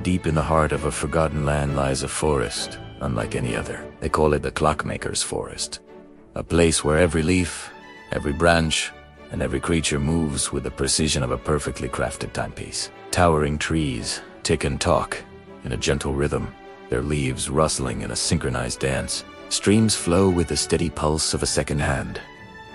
Deep in the heart of a forgotten land lies a forest, unlike any other. They call it the Clockmaker's Forest. A place where every leaf, every branch, and every creature moves with the precision of a perfectly crafted timepiece. Towering trees tick and talk in a gentle rhythm, their leaves rustling in a synchronized dance. Streams flow with the steady pulse of a second hand,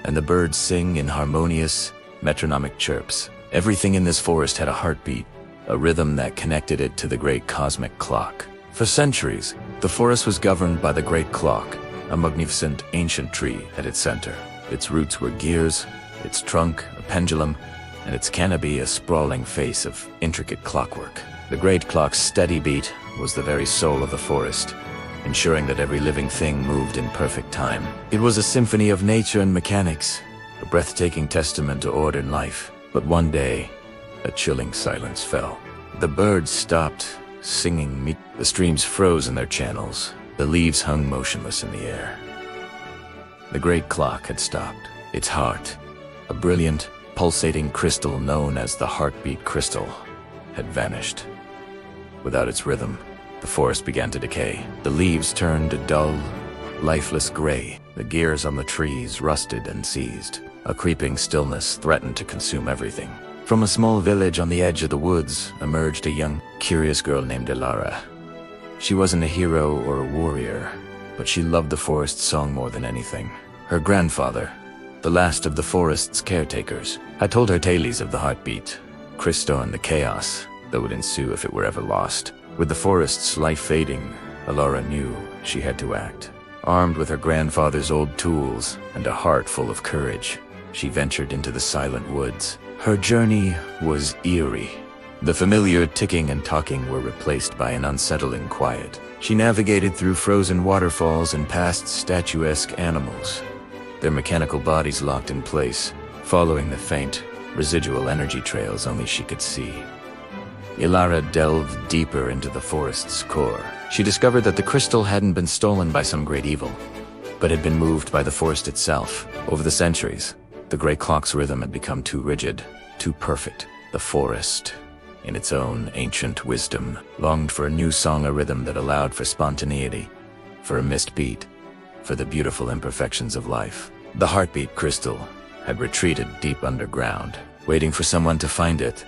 and the birds sing in harmonious, metronomic chirps. Everything in this forest had a heartbeat, a rhythm that connected it to the great cosmic clock. For centuries, the forest was governed by the great clock, a magnificent ancient tree at its center. Its roots were gears, its trunk a pendulum, and its canopy a sprawling face of intricate clockwork. The great clock's steady beat was the very soul of the forest, ensuring that every living thing moved in perfect time. It was a symphony of nature and mechanics, a breathtaking testament to order in life. But one day, a chilling silence fell. The birds stopped singing, the streams froze in their channels, the leaves hung motionless in the air. The great clock had stopped. Its heart, a brilliant, pulsating crystal known as the heartbeat crystal, had vanished. Without its rhythm, the forest began to decay. The leaves turned a dull, lifeless gray. The gears on the trees rusted and seized. A creeping stillness threatened to consume everything. From a small village on the edge of the woods emerged a young, curious girl named Ilara. She wasn't a hero or a warrior, but she loved the forest song more than anything. Her grandfather, the last of the forest's caretakers, had told her tales of the heartbeat, Cristo, and the chaos that would ensue if it were ever lost. With the forest's life fading, Ilara knew she had to act. Armed with her grandfather's old tools and a heart full of courage, she ventured into the silent woods. Her journey was eerie. The familiar ticking and talking were replaced by an unsettling quiet. She navigated through frozen waterfalls and past statuesque animals, their mechanical bodies locked in place, following the faint, residual energy trails only she could see. Ilara delved deeper into the forest's core. She discovered that the crystal hadn't been stolen by some great evil, but had been moved by the forest itself. Over the centuries, the great clock's rhythm had become too rigid, too perfect. The forest, in its own ancient wisdom, longed for a new song, a rhythm that allowed for spontaneity, for a missed beat, for the beautiful imperfections of life. The heartbeat crystal had retreated deep underground, waiting for someone to find it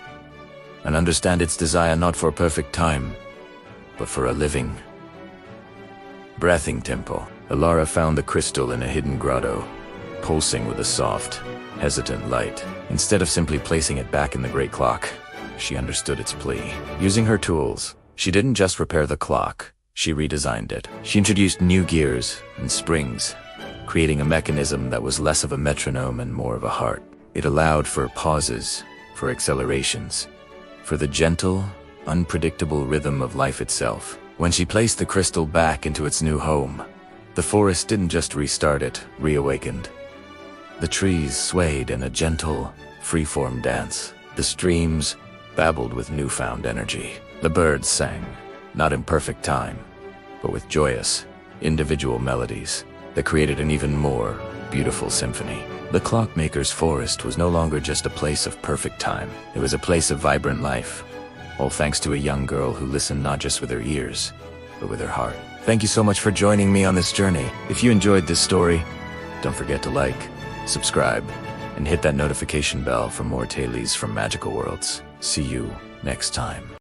and understand its desire not for perfect time, but for a living, breathing tempo. Ilara found the crystal in a hidden grotto, pulsing with a soft, hesitant light. Instead of simply placing it back in the great clock, she understood its plea. Using her tools, she didn't just repair the clock, she redesigned it. She introduced new gears and springs, creating a mechanism that was less of a metronome and more of a heart. It allowed for pauses, for accelerations, for the gentle, unpredictable rhythm of life itself. When she placed the crystal back into its new home, the forest didn't just restart, it reawakened. The trees swayed in a gentle, free-form dance. The streams babbled with newfound energy. The birds sang, not in perfect time, but with joyous, individual melodies that created an even more beautiful symphony. The Clockmaker's Forest was no longer just a place of perfect time. It was a place of vibrant life, all thanks to a young girl who listened not just with her ears, but with her heart. Thank you so much for joining me on this journey. If you enjoyed this story, don't forget to like, subscribe, and hit that notification bell for more tales from magical worlds. See you next time.